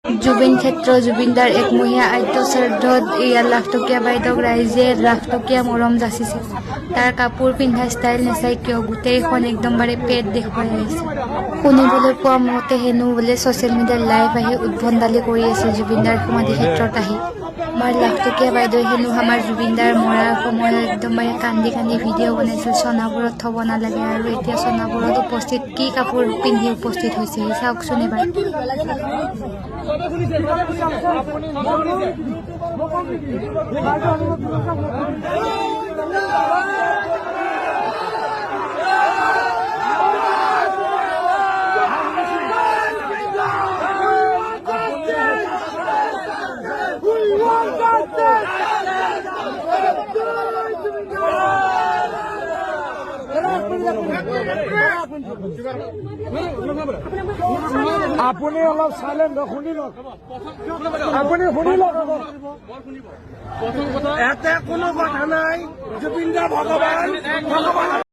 জুবিন ক্ষেত্ৰ জুবিনদাৰ একমহীয়া আদ্য শ্ৰাদ্ধত ইয়াৰ লাখটকীয়া বাইদেউক ৰাইজে লাখটকীয়া মৰম যাচিছে। তাৰ কাপোৰ পিন্ধা ষ্টাইল নেচাই কিয় গোটেইখন একদমবাৰে পেট দেখুৱাই আহিছে। শুনিবলৈ পোৱা মতে হেনো বোলে ছ'চিয়েল মিডিয়াৰ লাইভ আহি উদ্ভণ্ডালি কৰি আছে জুবিনদাৰ সমাধি ক্ষেত্ৰত আহি। আমাৰ লাখটকীয়া বাইদেৱে হেনো আমাৰ জুবিনদাৰ মৰাৰ সময়ত একদমবাৰে কান্দি কান্দি ভিডিঅ' বনাইছিল, চনাবোৰত থ'ব নালাগে। আৰু এতিয়া চনাবোৰত উপস্থিত কি কাপোৰ পিন্ধি উপস্থিত হৈছে চাওকচোন এবাৰ। আপুনি অলপ চাইলেণ্ট শুনি লওক, আপুনি শুনি লওক। ইয়াতে কোনো কথা নাই, জুবিনদা ভগৱান।